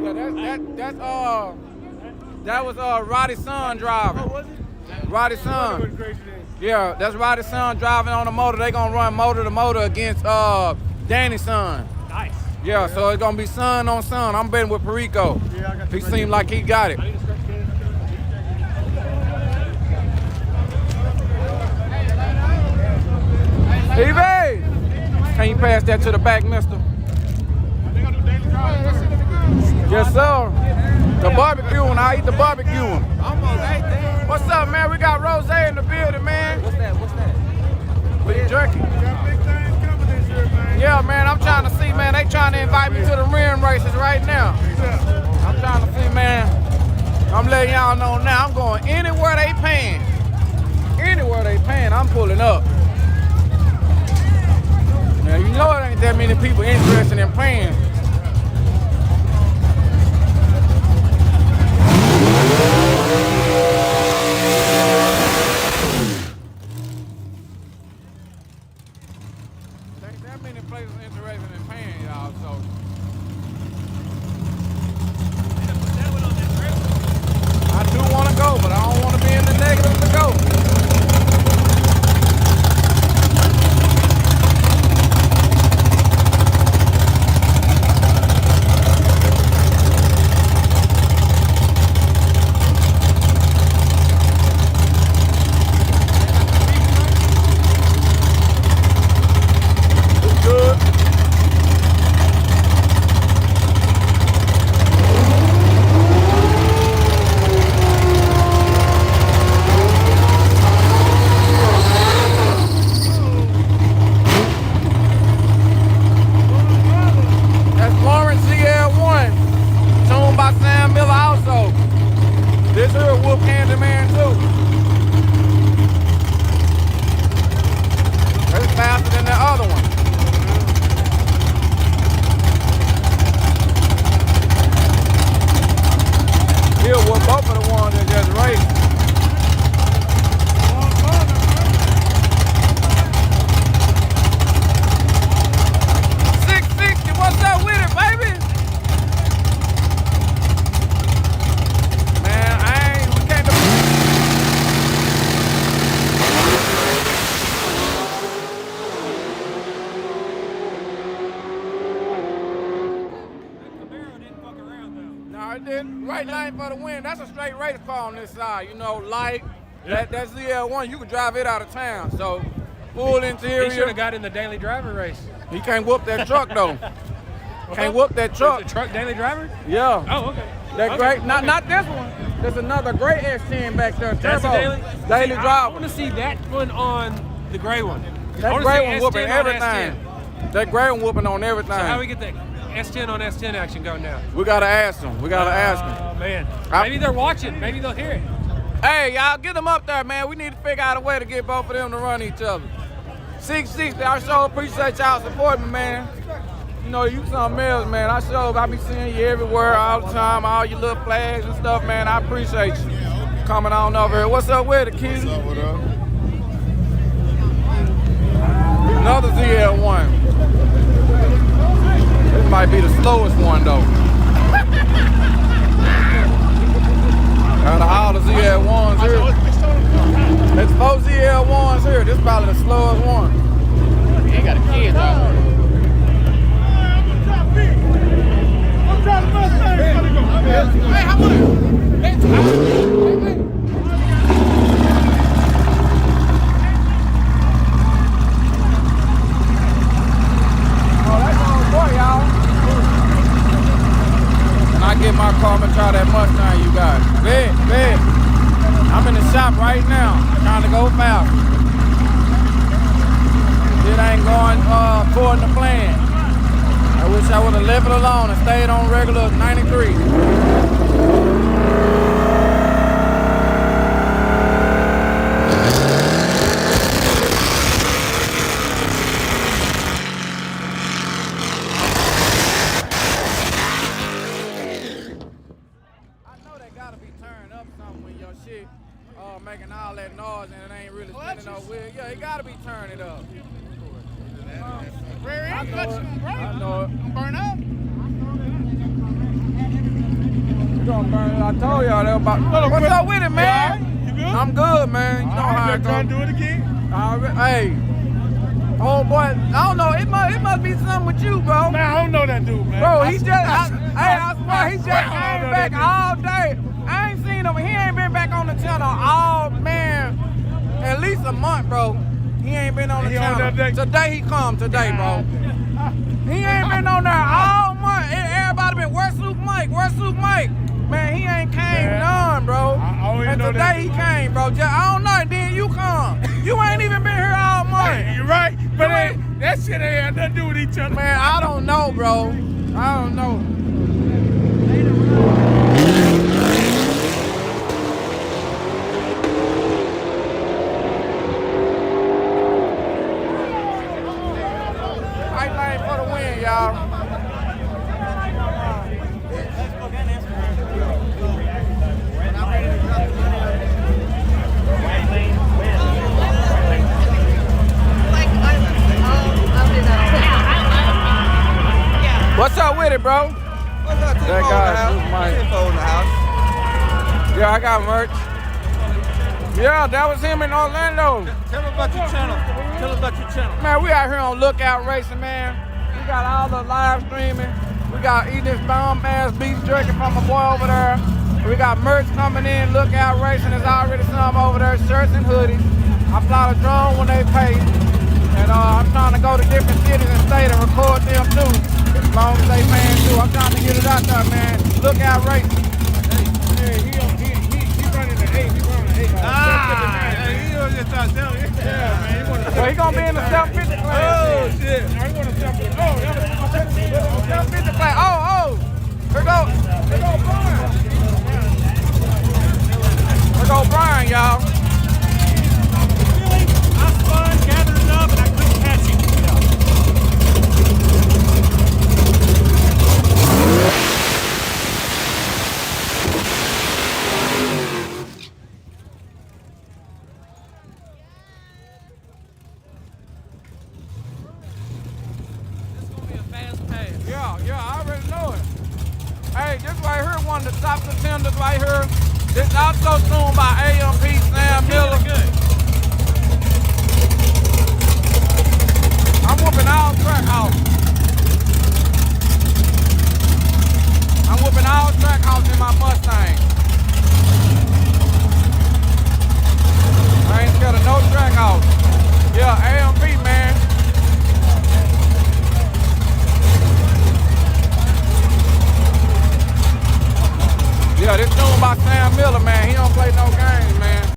Yeah, that was Roddy's son driving. Oh, was it? Roddy's son. Yeah, that's Roddy's son driving on the motor. They gonna run motor to motor against Danny's son. Nice. Yeah, so it's gonna be son on son. I'm betting with Perico. Yeah, I got he seemed like he got it. Evie! Can you pass that to the back, mister? Yes, sir. The barbecue one, I eat the barbecue one. Almost ate that. What's up, man? We got Rose in the building, man. What's that? We jerky. Got big things coming this year, man. Yeah, man, I'm trying to see, man. They trying to invite me to the rim races right now. I'm trying to see, man. I'm letting y'all know now. I'm going anywhere they paying. Anywhere they paying, I'm pulling up. Now, you know it ain't that many people interested in paying. That many places interested in paying, y'all, so. I do want to go, but I don't want to be in the negative to go. This here a whoop Candyman too. It's faster than the other one. He'll whoop both of the ones that just raced. 660, what's up with it, baby? Right lane for the win. That's a straight race car on this side. You know, light. Yeah. That's ZL1. You can drive it out of town. So, full interior. He should have got in the daily driver race. He can't whoop that truck though. Can't whoop that truck. Is the truck daily driver? Yeah. Oh, okay. That okay. great. Not this one. There's another gray S10 back there. That's Turbo. Daily driver. I want to see that one on the gray one. That gray one whooping everything. That gray one whooping on everything. So how we get that S10 on S10 action going now? We gotta ask them. We gotta ask them. Oh man. Maybe they're watching. Maybe they'll hear it. Hey, y'all, get them up there, man. We need to figure out a way to get both of them to run each other. 660, I sure appreciate y'all supporting me, man. You know, you something else, man. I be seeing you everywhere all the time, all your little flags and stuff, man. I appreciate you coming on over here. What's up with it, Key? What's up with it? Another ZL1. This might be the slowest one, though. Out of all the ZL1s here. There's 4 ZL1s here. This is probably the slowest one. He ain't got a kid, though. I'm trying to Mustang. Hey, how much? Y'all. When I get my car, I'm gonna try that Mustang you got. Bet. I'm in the shop right now, trying to go fast. It ain't going according to plan. I wish I would have left it alone and stayed on regular 93. Making all that noise and it ain't really spinning no wheel. Yeah, it gotta be turning up. Rear end clutch, I know it. Burn up. gonna burn it. I told y'all that about. What's up with it, man? You good? I'm good, man. You know how I trying go. to do it again? Hey. Oh boy, I don't know. It must be something with you, bro. Man, I don't know that dude, man. Bro, he just, I swear, he just came back all day. I ain't seen him. He ain't been back on the channel all, man, at least a month, bro. He ain't been on the channel. Today he come, today, bro. He ain't been on there all month. Everybody been, where's Luke Mike? Where's Luke Mike? Man, he ain't came none, bro. And today he came, bro. Just, I don't know, and then you come. You ain't even been here all month. You're right, but that shit ain't had nothing to do with each other. Man, I don't know, bro. I don't know. Right lane for the win, y'all. What's up with it, bro? What's up, That guy, Info in the house. Yeah, I got merch. Yeah, that was him in Orlando. Tell me about your channel. Tell us about your channel. Man, we out here on Lookout Racing, man. We got all the live streaming. We got eating this bomb-ass beef jerky from my boy over there. We got merch coming in. Lookout Racing is already some over there, shirts and hoodies. I fly the drone when they pay. And I'm trying to go to different cities and states and record them too. As long as they paying too. I'm trying to get it out there, man. Lookout Racing. Hey, he running the 8. He running the 8. He was just out there. Yeah, man. So he gonna be in the 750 class. Oh, shit. I want to jump in. Oh, yeah. 750 class. Oh. Here go Brian. Here go Brian, y'all. I spun, gathered it up, and I couldn't catch it. Yeah, I already know it. Hey, this right here, one of the top contenders right here. This also tuned by AMP Sam Miller. Good. I'm whooping all track house. I'm whooping all track house in my Mustang. I ain't scared of no track house. Yeah, AMP, man. Yeah, this tune by Sam Miller, man. He don't play no games, man.